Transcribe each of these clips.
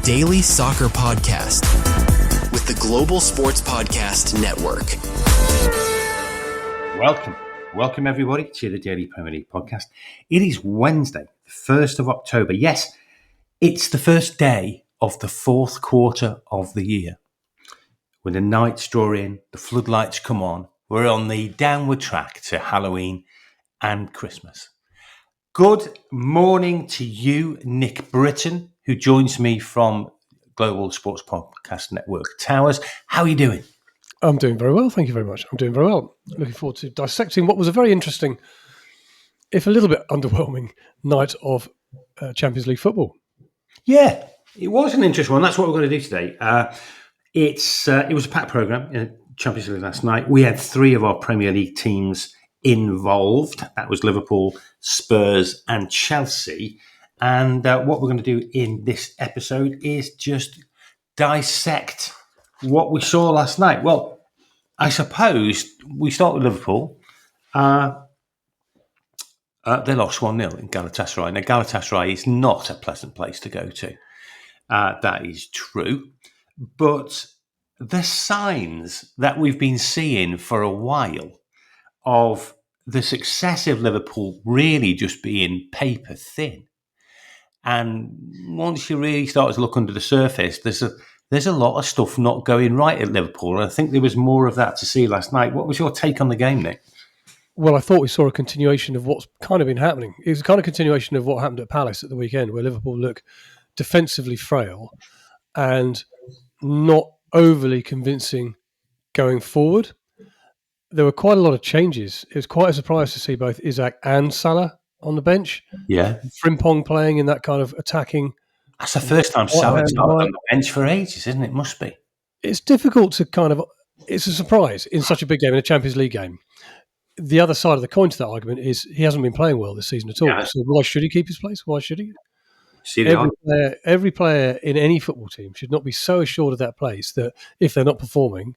daily soccer podcast with the Global Sports Podcast Network. Welcome everybody to the Daily Premier League podcast. It is Wednesday, the 1st of October. Yes, it's the first day of the fourth quarter of the year. When the nights draw in, the floodlights come on, we're on the downward track to Halloween and Christmas. Good morning to you, Nick Britton, who joins me from Global Sports Podcast Network Towers. How are you doing? I'm doing very well, thank you very much. I'm doing very well. Looking forward to dissecting what was a very interesting, if a little bit underwhelming, night of Champions League football. Yeah, it was an interesting one. That's what we're going to do today. It was a packed programme in Champions League last night. We had three of our Premier League teams involved. That was Liverpool, Spurs and Chelsea. And what we're going to do in this episode is just dissect what we saw last night. Well, I suppose we start with Liverpool. They lost 1-0 in Galatasaray. Now, Galatasaray is not a pleasant place to go to. That is true. But the signs that we've been seeing for a while of the success of Liverpool really just being paper thin. And once you really start to look under the surface, there's a lot of stuff not going right at Liverpool. And I think there was more of that to see last night. What was your take on the game, Nick? Well, I thought we saw a continuation of what's kind of been happening. It was a kind of continuation of what happened at Palace at the weekend, where Liverpool look defensively frail and not overly convincing going forward. There were quite a lot of changes. It was quite a surprise to see both Isak and Salah on the bench. Yeah. Frimpong playing in that kind of attacking. That's the first time Salah's not on the bench for ages, isn't it? Must be. It's difficult to it's a surprise in such a big game, in a Champions League game. The other side of the coin to that argument is he hasn't been playing well this season at all. Yeah. So why should he keep his place? Why should he? Every player in any football team should not be so assured of that place that if they're not performing,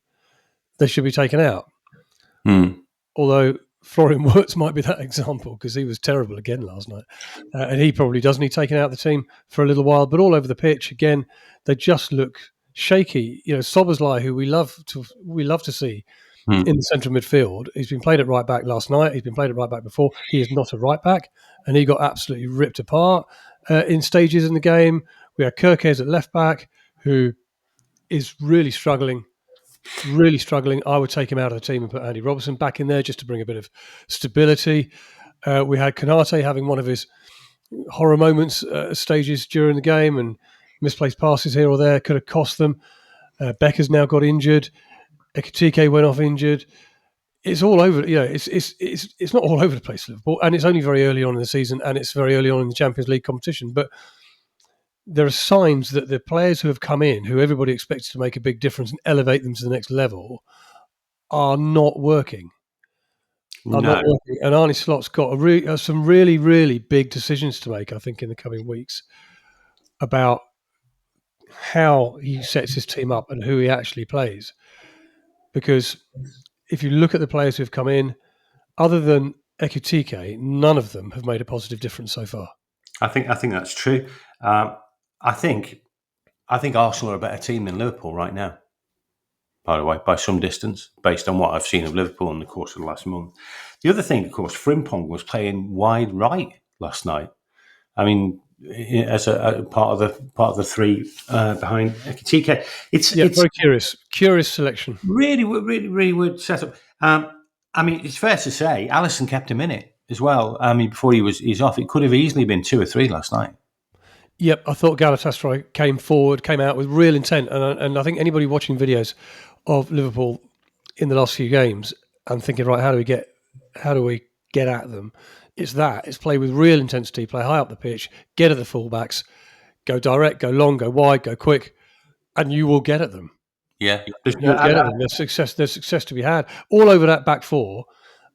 they should be taken out. Although Florian Wirtz might be that example because he was terrible again last night. And he probably does need taken out of the team for a little while. But all over the pitch, again, they just look shaky. You know, Szoboszlai, who we love to see in the central midfield, he's been played at right back last night. He's been played at right back before. He is not a right back. And he got absolutely ripped apart in stages in the game. We had Kerkez at left back, who is really struggling. I would take him out of the team and put Andy Robertson back in there just to bring a bit of stability. We had Konate having one of his horror moments stages during the game, and misplaced passes here or there could have cost them. Becker's now got injured. Ekitike went off injured. It's all over. You know, it's not all over the place, Liverpool, and it's only very early on in the season, and it's very early on in the Champions League competition. But there are signs that the players who have come in, who everybody expects to make a big difference and elevate them to the next level, are not working. And Arne Slot's got some really, really big decisions to make, I think, in the coming weeks about how he sets his team up and who he actually plays. Because if you look at the players who have come in, other than Ekitike, none of them have made a positive difference so far. I think that's true. I think Arsenal are a better team than Liverpool right now, by the way, by some distance, based on what I've seen of Liverpool in the course of the last month. The other thing, of course, Frimpong was playing wide right last night. I mean, as a part of the three behind Ekitike. It's very curious selection. Really weird setup. I mean, it's fair to say Alisson kept him in it as well. I mean, before he's off, it could have easily been 2 or 3 last night. Yep, I thought Galatasaray came out with real intent, and I think anybody watching videos of Liverpool in the last few games and thinking, right, how do we get at them? It's play with real intensity, play high up the pitch, get at the fullbacks, go direct, go long, go wide, go quick, and you will get at them. Yeah, get at them. There's success to be had all over that back four.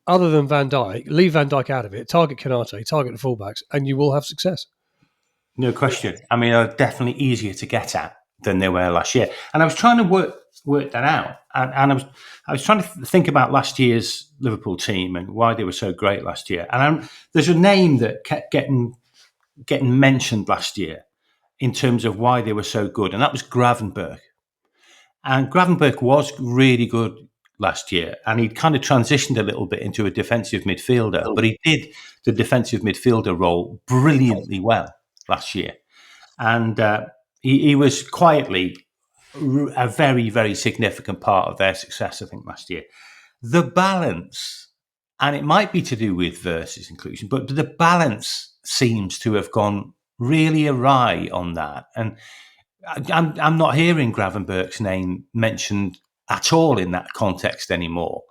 Other than Van Dijk, leave Van Dijk out of it. Target Konate, target the fullbacks, and you will have success. No question. I mean, they're definitely easier to get at than they were last year. And I was trying to work that out. And I was trying to think about last year's Liverpool team and why they were so great last year. And there's a name that kept getting mentioned last year, in terms of why they were so good, and that was Gravenberch. And Gravenberch was really good last year, and he'd kind of transitioned a little bit into a defensive midfielder, but he did the defensive midfielder role brilliantly well last year. And he was quietly a very, very significant part of their success, I think, last year. The balance, and it might be to do with Verts' inclusion, but the balance seems to have gone really awry on that. And I'm not hearing Gravenberch's name mentioned at all in that context anymore.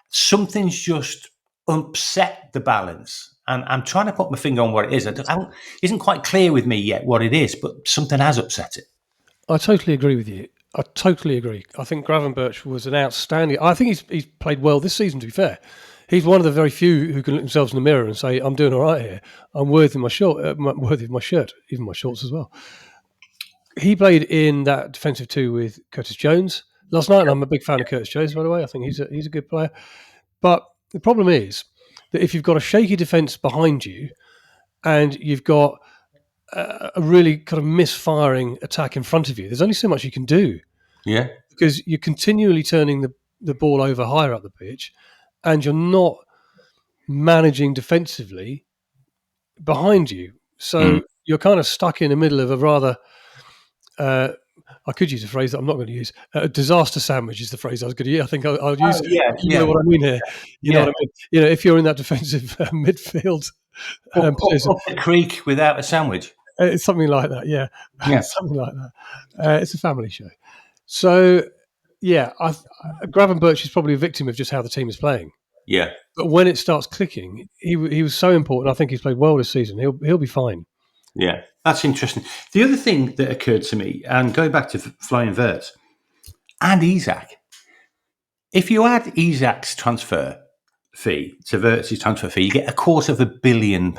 Something's just upset the balance. And I'm trying to put my finger on what it is. It isn't quite clear with me yet what it is, but something has upset it. I totally agree with you. I totally agree. I think Gravenberch was an outstanding... I think he's played well this season, to be fair. He's one of the very few who can look themselves in the mirror and say, I'm doing all right here. I'm worthy of my shirt, even my shorts as well. He played in that defensive two with Curtis Jones last night, and I'm a big fan of Curtis Jones, by the way. I think he's a good player. But the problem is that if you've got a shaky defence behind you and you've got a really kind of misfiring attack in front of you, there's only so much you can do. Yeah. Because you're continually turning the ball over higher up the pitch and you're not managing defensively behind you. So you're kind of stuck in the middle of a rather... I could use a phrase that I'm not going to use. A disaster sandwich is the phrase I was going to use. I think I'll use it. Yeah, you know what I mean here. You know what I mean? You know, if you're in that defensive midfield... up the creek without a sandwich. It's something like that, yeah. Yeah. Something like that. It's a family show. So, yeah, Gravenberch is probably a victim of just how the team is playing. Yeah. But when it starts clicking, he was so important. I think he's played well this season. He'll be fine. Yeah, that's interesting. The other thing that occurred to me, and going back to Florian Wirtz and Isak, if you add Isak's transfer fee to Wirtz's transfer fee, you get £250 million.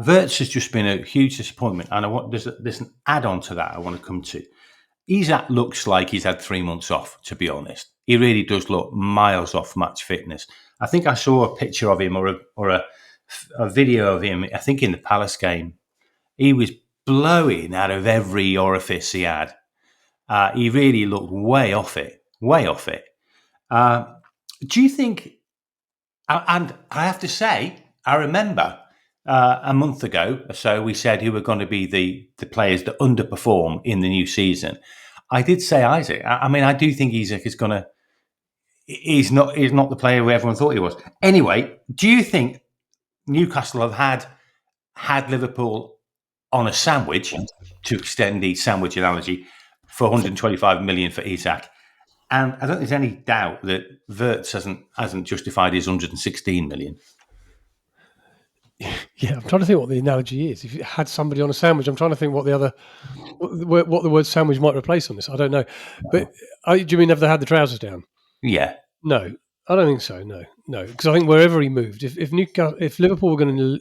Wirtz has just been a huge disappointment, and there's an add-on to that I want to come to. Isak looks like he's had 3 months off, to be honest. He really does look miles off match fitness. I think I saw a picture of him or a video of him, I think in the Palace game. He was blowing out of every orifice he had. He really looked way off it. Do you think, and I have to say, I remember a month ago or so, we said who were going to be the players that underperform in the new season. I did say Isaac. I mean, I do think Isaac is going to, he's not the player who everyone thought he was. Anyway, do you think Newcastle have had Liverpool on a sandwich, to extend the sandwich analogy, for 125 million for Isak? And I don't think there's any doubt that Wirtz hasn't justified his 116 million. Yeah, I'm trying to think what the analogy is. If you had somebody on a sandwich, I'm trying to think what the word sandwich might replace on this. I don't know. But do you mean if they had the trousers down? Yeah. No, I don't think so. No, because I think wherever he moved, if Liverpool were going to,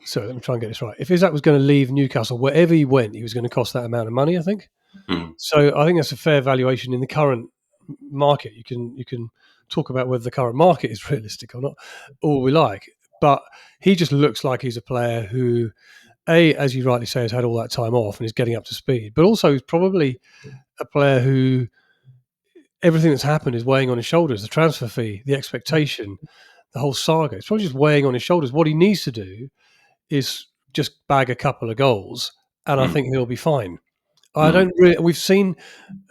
sorry, let me try and get this right. If Isak was going to leave Newcastle, wherever he went, he was going to cost that amount of money, I think. So I think that's a fair valuation in the current market. You can talk about whether the current market is realistic or not, all we like. But he just looks like he's a player who, as you rightly say, has had all that time off and is getting up to speed. But also he's probably a player who everything that's happened is weighing on his shoulders. The transfer fee, the expectation, the whole saga. It's probably just weighing on his shoulders. What he needs to do is just bag a couple of goals, and I think he'll be fine. We've seen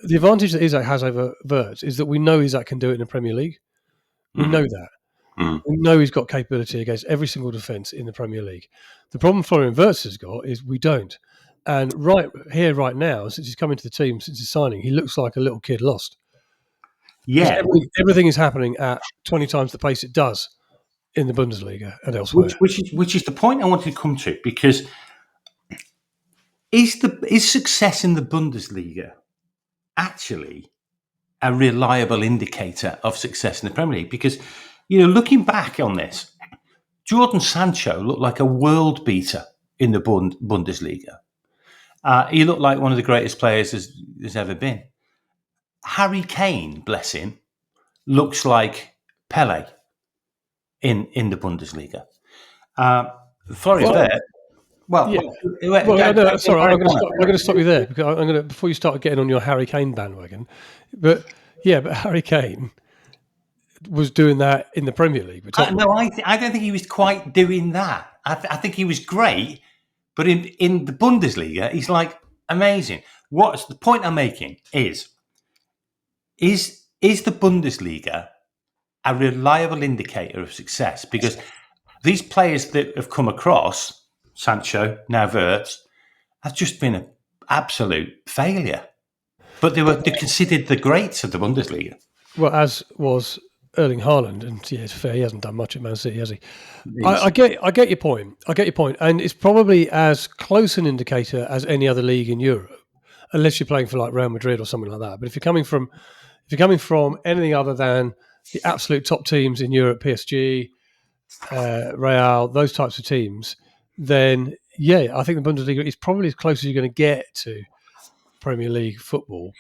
the advantage that Isak has over Wirtz is that we know Isak can do it in the Premier League. We know that. We know he's got capability against every single defence in the Premier League. The problem Florian Wirtz has got is we don't. And right here, right now, since he's come into the team, since his signing, he looks like a little kid lost. Yeah. Everything is happening at 20 times the pace it does in the Bundesliga and elsewhere. Which is the point I wanted to come to, because is success in the Bundesliga actually a reliable indicator of success in the Premier League? Because, looking back on this, Jordan Sancho looked like a world beater in the Bundesliga. He looked like one of the greatest players there's ever been. Harry Kane, bless him, looks like Pele in the Bundesliga. Florian Wirtz, Well, yeah. Sorry, I'm going to stop you there because I'm going to before you start getting on your Harry Kane bandwagon. But Harry Kane was doing that in the Premier League. I don't think he was quite doing that. I think he was great, but in the Bundesliga, he's like amazing. What's the point I'm making is the Bundesliga a reliable indicator of success? Because these players that have come across, Sancho, now Wirtz, have just been an absolute failure. But they're considered the greats of the Bundesliga. Well, as was Erling Haaland, and it's fair, he hasn't done much at Man City, has he? I get your point. And it's probably as close an indicator as any other league in Europe, unless you're playing for like Real Madrid or something like that. But if you're coming from anything other than the absolute top teams in Europe, PSG, Real, those types of teams, then I think the Bundesliga is probably as close as you're going to get to Premier League football.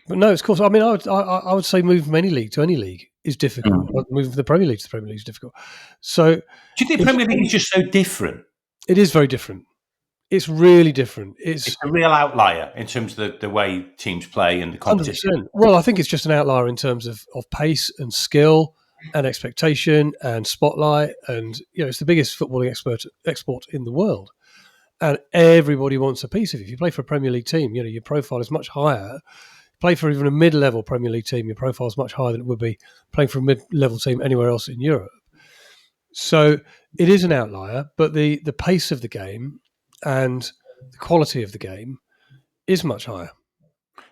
But no, of course. I mean, I would say move from any league to any league is difficult. Move from the Premier League to the Premier League is difficult. So, do you think Premier League is just so different? It is very different. It's really different. It's a real outlier in terms of the way teams play and the competition. 100%. Well, I think it's just an outlier in terms of pace and skill and expectation and spotlight. And it's the biggest footballing export in the world, and everybody wants a piece of it. If you play for a Premier League team, your profile is much higher. Play for even a mid-level Premier League team, your profile is much higher than it would be playing for a mid-level team anywhere else in Europe. So it is an outlier, but the pace of the game and the quality of the game is much higher.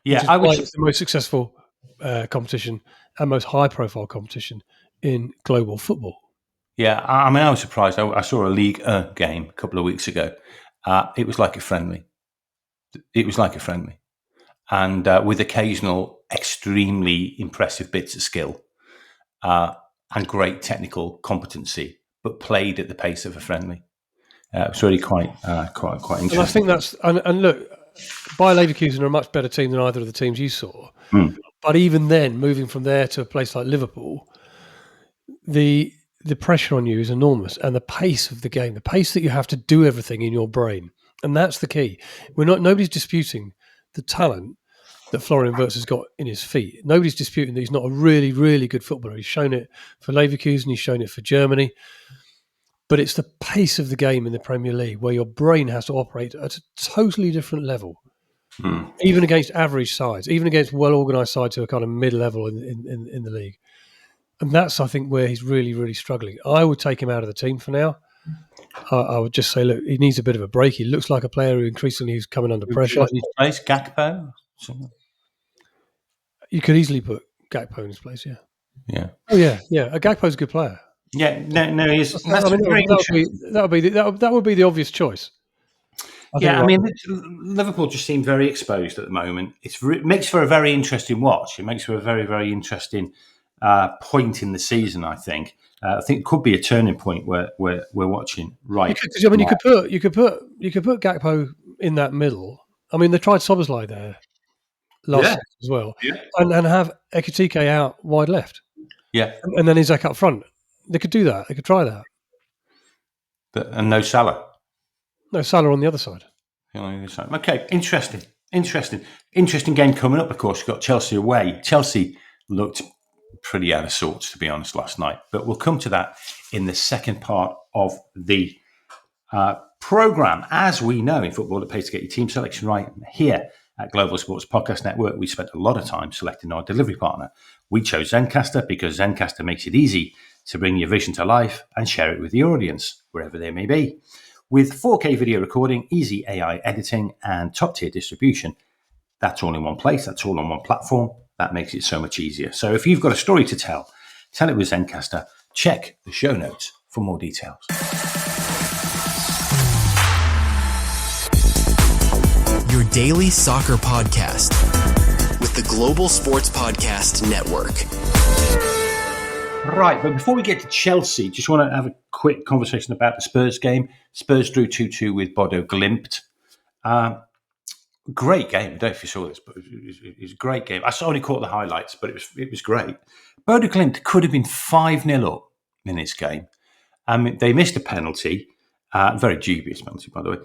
Yeah, it's the most successful competition and most high-profile competition in global football. Yeah, I mean, I was surprised. I saw a League game a couple of weeks ago. It was like a friendly. And with occasional extremely impressive bits of skill and great technical competency, but played at the pace of a friendly. It's really quite interesting. And I think that's and look, Bayer Leverkusen are a much better team than either of the teams you saw. But even then, moving from there to a place like Liverpool, the pressure on you is enormous, and the pace of the game, the pace that you have to do everything in your brain, and that's the key. Nobody's disputing the talent that Florian Wirtz has got in his feet. Nobody's disputing that he's not a really, really good footballer. He's shown it for Leverkusen, he's shown it for Germany. But it's the pace of the game in the Premier League where your brain has to operate at a totally different level, even against average sides, even against well-organised sides who are kind of mid-level in the league. And that's, I think, where he's really, really struggling. I would take him out of the team for now. I would just say, look, he needs a bit of a break. He looks like a player who increasingly is coming under pressure. Place Gakpo? You could easily put Gakpo in his place, yeah. Yeah. Oh, yeah. Gakpo's a good player. Yeah, no, he's. That would be the obvious choice. I mean, Liverpool just seem very exposed at the moment. It makes for a very interesting watch. It makes for a very, very interesting point in the season. I think it could be a turning point where we're watching right. You could put Gakpo in that middle. I mean, they tried Szoboszlai there last season as well, and have Ekitike out wide left. Yeah, and then Isak up front. They could do that. They could try that. And no Salah. No Salah on the other side. Okay, interesting game coming up. Of course, you've got Chelsea away. Chelsea looked pretty out of sorts, to be honest, last night. But we'll come to that in the second part of the programme. As we know in football, it pays to get your team selection right. Here at Global Sports Podcast Network, we spent a lot of time selecting our delivery partner. We chose Zencastr because Zencastr makes it easy to bring your vision to life and share it with the audience, wherever they may be. With 4K video recording, easy AI editing, and top-tier distribution, that's all in one place, that's all on one platform. That makes it so much easier. So if you've got a story to tell it with Zencastr. Check the show notes for more details. Your daily soccer podcast with the Global Sports Podcast Network. Right, but before we get to Chelsea, just want to have a quick conversation about the Spurs game. Spurs drew 2-2 with Bodo Glimt. Great game. I don't know if you saw this, but it was a great game. I only caught the highlights, but it was great. Bodo Glimt could have been 5-0 up in this game. They missed a penalty, very dubious penalty, by the way,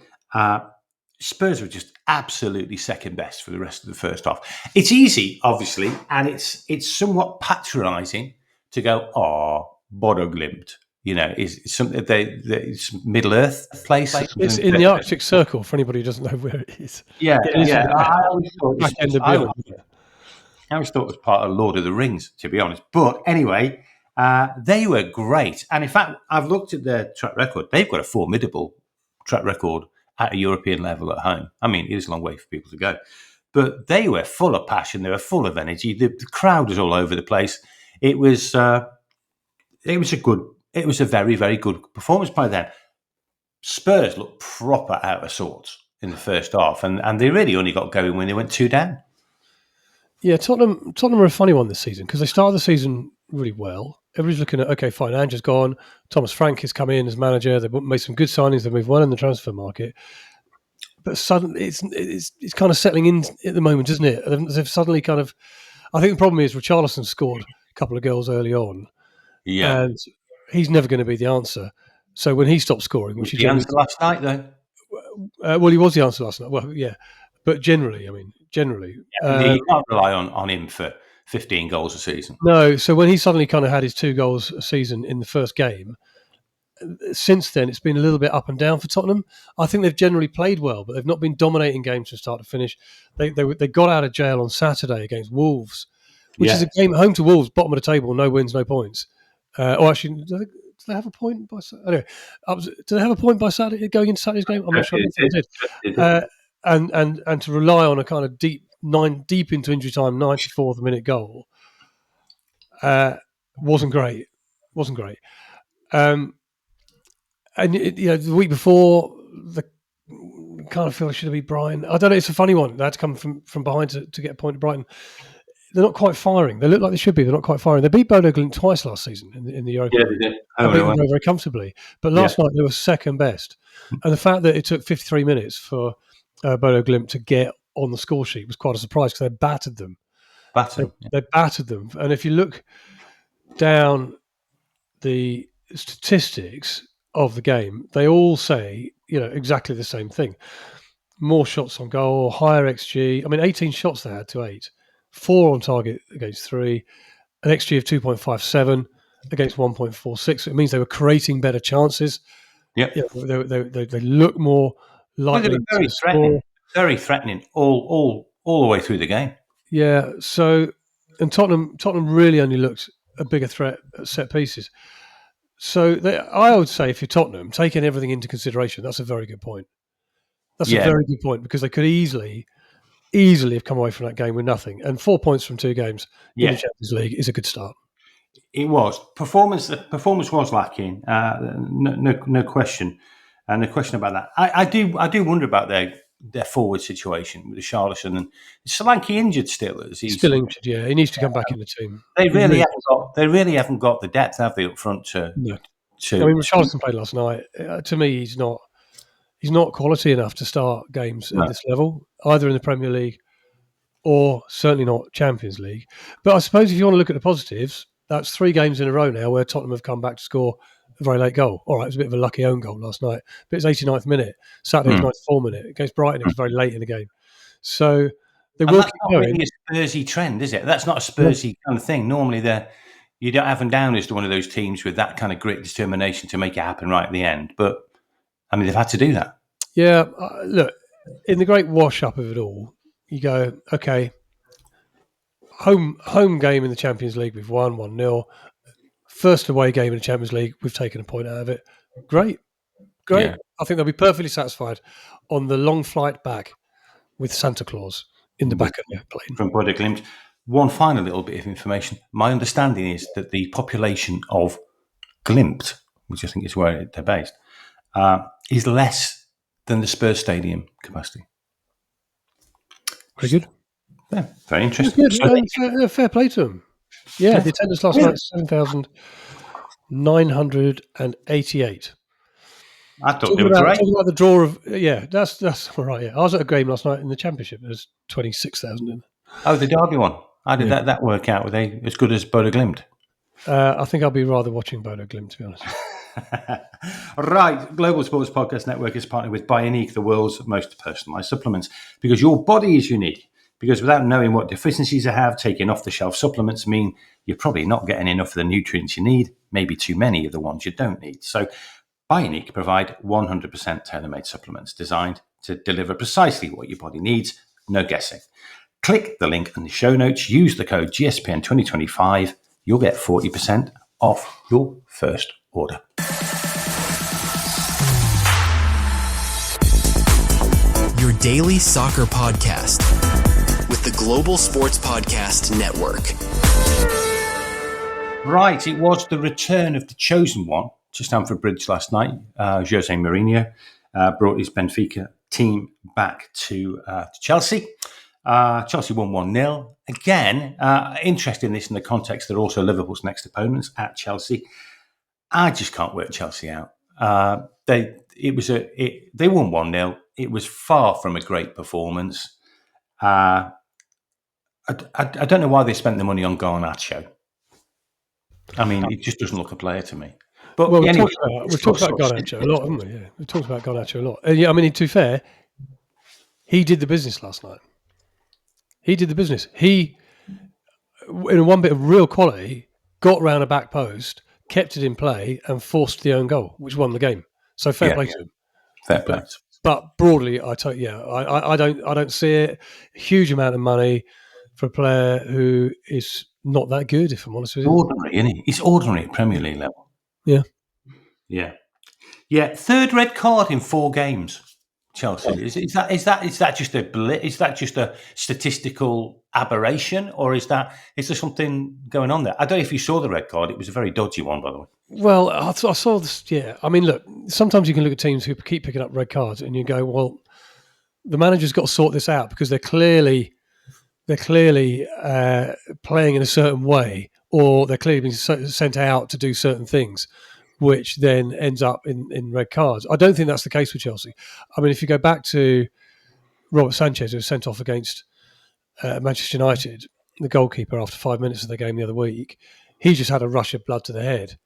Spurs were just absolutely second best for the rest of the first half. It's easy, obviously, and it's somewhat patronising to go, Bodo Glimt. Is something it's Middle Earth place. It's in the Arctic Circle for anybody who doesn't know where it is. Yeah. I always thought it was part of Lord of the Rings, to be honest. But anyway, they were great. And in fact, I've looked at their track record. They've got a formidable track record at a European level at home. I mean, it is a long way for people to go. But they were full of passion. They were full of energy. The crowd was all over the place. It was a very, very good performance by them. Spurs looked proper out of sorts in the first half, and they really only got going when they went 2 down. Yeah, Tottenham are a funny one this season because they started the season really well. Everybody's looking at, okay, fine, Ange's gone. Thomas Frank has come in as manager. They've made some good signings. They've moved well in the transfer market. But suddenly it's kind of settling in at the moment, isn't it? They've suddenly kind of... I think the problem is Richarlison scored a couple of goals early on. Yeah. And he's never going to be the answer. So when he stopped scoring... Was the answer last night, though? Well, he was the answer last night. Well, yeah. But generally... Yeah, you can't rely on him for 15 goals a season. No, so when he suddenly kind of had his 2 goals a season in the first game, since then it's been a little bit up and down for Tottenham. I think they've generally played well, but they've not been dominating games from start to finish. They got out of jail on Saturday against Wolves, which is a game home to Wolves, bottom of the table, no wins, no points. Actually, do they have a point by Saturday? Anyway, do they have a point by Saturday going into Saturday's game? I'm not sure. They did. And to rely on a kind of deep into injury time, 94th minute goal wasn't great. And the week before, the kind of feel it should have been Brighton. I don't know. It's a funny one. They had to come from behind to get a point to Brighton. They're not quite firing. They look like they should be. They're not quite firing. They beat Bodo Glimt twice last season in the Europa. Yeah, they did. They beat them very comfortably. But last night they were second best. And the fact that it took 53 minutes for Bodo Glimt to get on the score sheet was quite a surprise because they battered them. They battered them. And if you look down the statistics of the game, they all say exactly the same thing. More shots on goal, higher XG. I mean, 18 shots they had to 8. 4 on target against 3. An XG of 2.57 against 1.46. It means they were creating better chances. Yeah. They look more likely to score. Very threatening all the way through the game. Yeah. So, and Tottenham really only looked a bigger threat at set pieces. So I would say if you're Tottenham, taking everything into consideration, that's a very good point. That's a very good point because they could easily have come away from that game with nothing. And 4 points from 2 games in the Champions League is a good start. It was. The performance was lacking, no question. And no question about that. I do wonder about their forward situation with the Richarlison and Solanke injured still. He's still injured, yeah. He needs to come back in the team. They really haven't got the depth, have they, up front to Richarlison played last night. To me, he's not quality enough to start games at this level, either in the Premier League or certainly not Champions League. But I suppose if you want to look at the positives, that's 3 games in a row now where Tottenham have come back to score a very late goal. All right, it was a bit of a lucky own goal last night, but it's 89th minute. Saturday's 94th minute. Against Brighton, it was very late in the game. So they will keep going. That's not really a Spursy trend, is it? That's not a Spursy kind of thing. Normally, you don't have them down as one of those teams with that kind of grit, determination to make it happen right at the end. But, I mean, they've had to do that. Yeah, look, in the great wash-up of it all, you go, okay, home game in the Champions League, we've won 1-0. First away game in the Champions League, we've taken a point out of it. Great. Yeah. I think they'll be perfectly satisfied on the long flight back with Santa Claus in the back of their plane. From Bodo Glimt. One final little bit of information. My understanding is that the population of Glimt, which I think is where they're based, is less than the Spurs stadium capacity. Very good. Yeah, very interesting. Fair play to them. Yeah, the attendance last night was 7,988. I thought they were great. Talking about the draw of that's all right. Yeah, I was at a game last night in the Championship. There's 26,000 in. Oh, the Derby one. How did that work out? Were they as good as Bodo Glimt? I think I'll be rather watching Bodo Glimt, to be honest. Right. Global Sports Podcast Network is partnered with Bionique, the world's most personalized supplements, because your body is unique. Because without knowing what deficiencies you have, taking off-the-shelf supplements mean you're probably not getting enough of the nutrients you need, maybe too many of the ones you don't need. So Bionique provide 100% tailor-made supplements designed to deliver precisely what your body needs, no guessing. Click the link in the show notes, use the code GSPN 2025, you'll get 40% off your first order. Your daily soccer podcast with the Global Sports Podcast Network. Right, it was the return of the chosen one to Stamford Bridge last night. Jose Mourinho brought his Benfica team back to Chelsea. Chelsea won 1-0. Again, interesting in this in the context they're also Liverpool's next opponents at Chelsea. I just can't work Chelsea out. They won 1-0. It was far from a great performance. I don't know why they spent the money on Garnacho. I mean, it just doesn't look a player to me. But Well, anyway, we've talked about Garnacho a lot, haven't we? Yeah, we've talked about Garnacho a lot. Yeah, I mean, to be fair, he did the business last night. He did the business. He, in one bit of real quality, got round a back post, kept it in play, and forced the own goal, which won the game. So fair play to him. Fair play. But broadly, I don't see it. A huge amount of money for a player who is not that good, if I'm honest with you. Ordinary, isn't he? He's ordinary at Premier League level. Yeah. Third red card in 4 games. Chelsea. Is that just a blip? Is that just a statistical aberration, or is there something going on there? I don't know if you saw the red card. It was a very dodgy one, by the way. Well, I saw this. Yeah, I mean, look. Sometimes you can look at teams who keep picking up red cards, and you go, "Well, the manager's got to sort this out because they're clearly playing in a certain way, or they're clearly being sent out to do certain things." Which then ends up in red cards. I don't think that's the case with Chelsea. I mean, if you go back to Robert Sanchez, who was sent off against Manchester United, the goalkeeper, after 5 minutes of the game the other week, he just had a rush of blood to the head,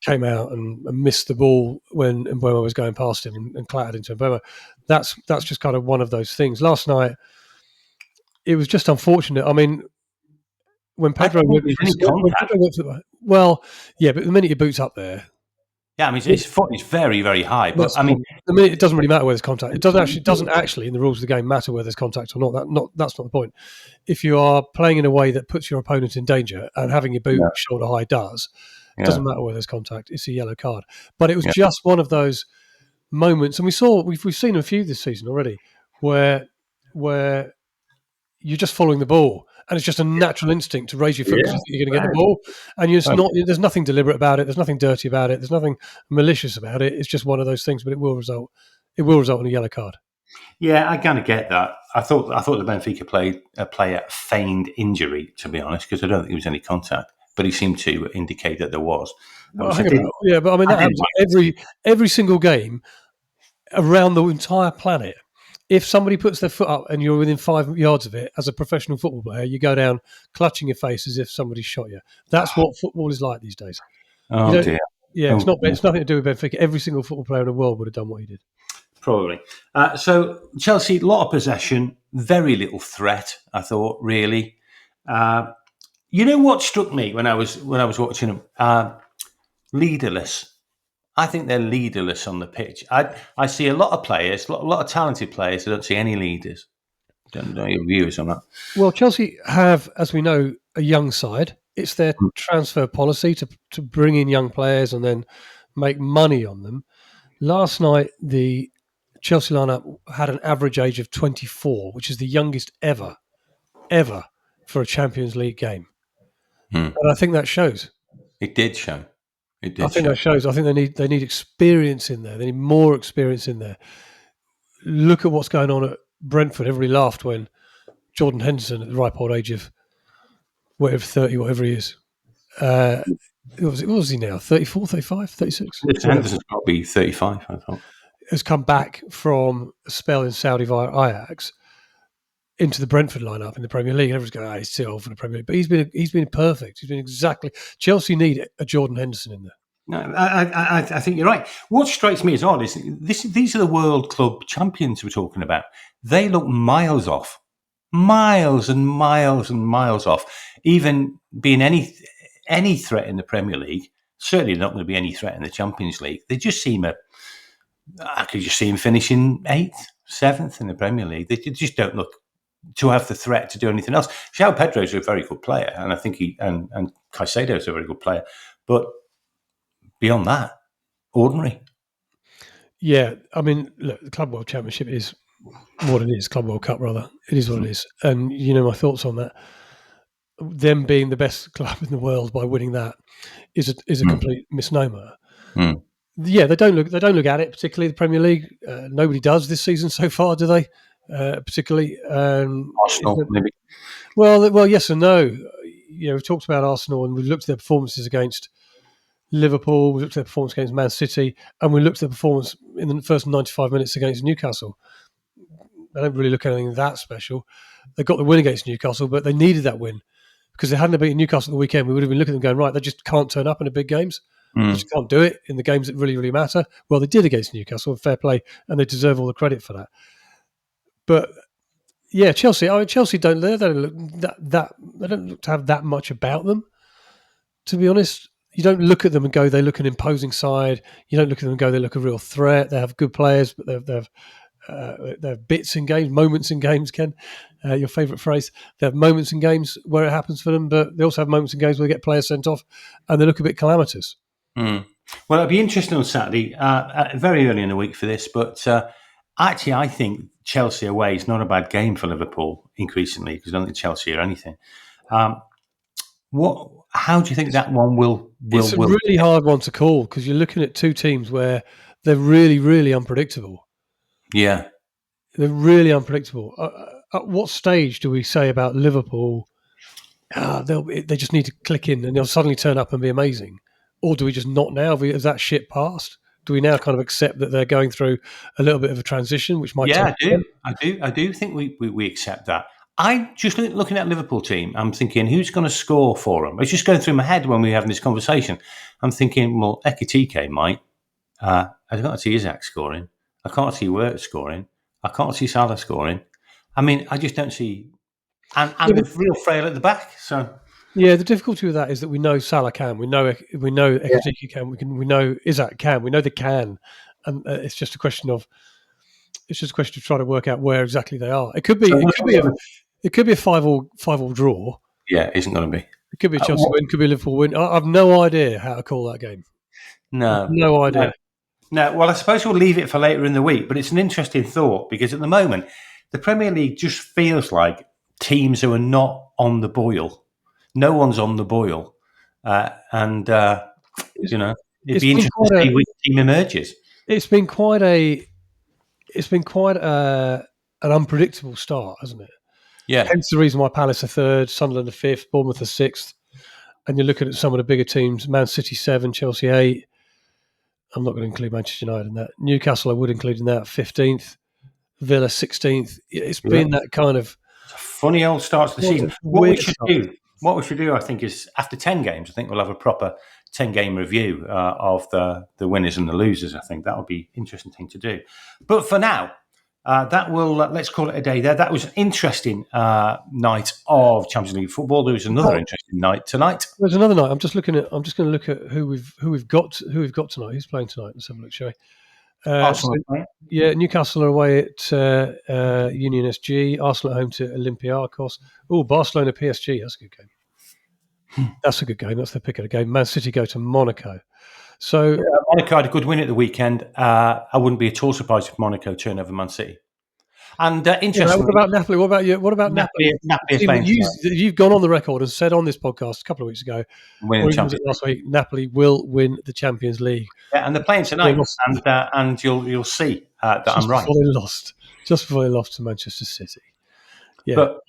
came out and missed the ball when Mbeumo was going past him and clattered into Mbeumo. That's just kind of one of those things. Last night, it was just unfortunate. I mean, when Pedro went well, yeah, but the minute your boot's up there, yeah, I mean, his foot is very, very high. But I mean, the minute it doesn't really matter where there's contact. It doesn't actually in the rules of the game matter whether there's contact or not. That's not the point. If you are playing in a way that puts your opponent in danger, and having your boot shoulder high does, it doesn't matter where there's contact. It's a yellow card. But it was just one of those moments, and we've seen a few this season already, where you're just following the ball. And it's just a natural instinct to raise your foot because you think you're going to get the ball. And there's nothing deliberate about it. There's nothing dirty about it. There's nothing malicious about it. It's just one of those things, but it will result in a yellow card. Yeah, I kind of get that. I thought the Benfica player feigned injury, to be honest, because I don't think there was any contact. But he seemed to indicate that there was. But I mean, that happens every single game around the entire planet. If somebody puts their foot up and you're within 5 yards of it, as a professional football player, you go down clutching your face as if somebody shot you. That's what football is like these days. Oh, dear. Yeah, it's nothing to do with Benfica. Every single football player in the world would have done what he did. Probably. So Chelsea, a lot of possession, very little threat, I thought, really. You know what struck me when I was watching them? Leaderless. I think they're leaderless on the pitch. I see a lot of players, a lot of talented players. I don't see any leaders. Don't know your views on that. Well, Chelsea have, as we know, a young side. It's their transfer policy to bring in young players and then make money on them. Last night, the Chelsea lineup had an average age of 24, which is the youngest ever for a Champions League game. And I think that shows. It did show. I think that shows. I think they need experience in there. They need more experience in there. Look at what's going on at Brentford. Everybody laughed when Jordan Henderson, at the ripe old age of 30, whatever he is. What was he now? 34, 35, 36? Henderson's got to be 35, I thought. Has come back from a spell in Saudi via Ajax into the Brentford lineup in the Premier League. Everyone's going, he's too old for the Premier League. But he's been perfect. He's been exactly... Chelsea need a Jordan Henderson in there. No, I think you're right. What strikes me as odd is these are the World Club champions we're talking about. They look miles off, miles and miles and miles off, even being any threat in the Premier League. Certainly not going to be any threat in the Champions League. They just seem I could just see them finishing 8th, 7th in the Premier League. They just don't look to have the threat to do anything else. João Pedro's a very good player, and I think and Caicedo's a very good player, but beyond that, ordinary. Yeah, I mean, look, the Club World Championship is what it is. Club World Cup, rather, it is what it is. And you know my thoughts on that. Them being the best club in the world by winning that is a complete misnomer. Yeah, they don't look at it particularly. The Premier League, nobody does this season so far, do they? Particularly Arsenal, maybe. Well, yes and no. You know, we've talked about Arsenal and we've looked at their performances against Liverpool, we looked at their performance against Man City, and we looked at their performance in the first 95 minutes against Newcastle. They don't really look at anything that special. They got the win against Newcastle, but they needed that win because they hadn't beaten Newcastle at the weekend. We would have been looking at them going, right, they just can't turn up in the big games. They just can't do it in the games that really, really matter. Well, they did against Newcastle, fair play, and they deserve all the credit for that. But yeah, Chelsea. Chelsea they don't look to have that much about them. To be honest, you don't look at them and go, they look an imposing side. You don't look at them and go, they look a real threat. They have good players, but they have bits in games, moments in games. Ken, your favourite phrase. They have moments in games where it happens for them, but they also have moments in games where they get players sent off and they look a bit calamitous. Well, it'll be interesting on Saturday, very early in the week for this, but actually I think Chelsea away is not a bad game for Liverpool increasingly because I don't think Chelsea are anything. How do you think that one will? It's a really hard one to call because you're looking at two teams where they're really, really unpredictable. Yeah. They're really unpredictable. At what stage do we say about Liverpool, they just need to click in and they'll suddenly turn up and be amazing? Or do we just not now? Is that shit passed? Do we now kind of accept that they're going through a little bit of a transition, which might I do think we accept that. I just looking at Liverpool team, I'm thinking, who's going to score for them? It's just going through my head when we were having this conversation. I'm thinking, well, Ekitike might. I can't see Isaac scoring. I can't see Wirtz scoring. I can't see Salah scoring. I mean, I just don't see... And they're real frail at the back, so... Yeah, the difficulty with that is that we know Salah can, we know Ekitike can, we know Isaac can, we know they can, and it's just a question of trying to work out where exactly they are. It could be a 5-5 draw. Yeah, it isn't going to be. It could be a Chelsea win, could be a Liverpool win. I've no idea how to call that game. No idea. No, well, I suppose we'll leave it for later in the week, but it's an interesting thought because at the moment, the Premier League just feels like teams who are not on the boil. No one's on the boil. It'd be interesting to see which team emerges. It's been quite an unpredictable start, hasn't it? Yeah. Hence the reason why Palace are 3rd, Sunderland are 5th, Bournemouth are 6th. And you're looking at some of the bigger teams, Man City 7, Chelsea 8. I'm not going to include Manchester United in that. Newcastle I would include in that, 15th. Villa 16th. It's been that kind of... It's a funny old start to the season. What we should do, I think, is after 10 games, I think we'll have a proper 10-game review of the winners and the losers. I think that would be an interesting thing to do. But for now, let's call it a day there. That was an interesting night of Champions League football. There was another interesting night tonight. There's another night. I'm just going to look at who we've got tonight. Who's playing tonight? Let's have a look, shall we? Newcastle are away at Union SG. Arsenal at home to Olympiacos. Oh, Barcelona PSG. That's a good game. That's a good game. That's the pick of the game. Man City go to Monaco. So Monaco had a good win at the weekend. I wouldn't be at all surprised if Monaco turn over Man City. And interestingly, what about Napoli? What about you? What about Napoli? You've gone on the record and said on this podcast a couple of weeks ago, last week, Napoli will win the Champions League. Yeah, and they're playing tonight, and you'll see that I'm right. Just before they lost to Manchester City. Yeah, but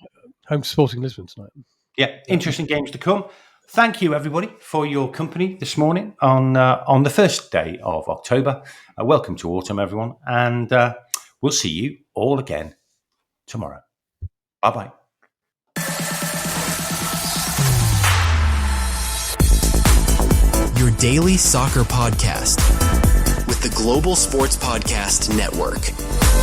home to Sporting Lisbon tonight. Yeah, interesting games to come. Thank you, everybody, for your company this morning on the first day of October. Welcome to autumn, everyone, and we'll see you all again tomorrow. Bye-bye. your daily soccer podcast with the Global Sports Podcast Network.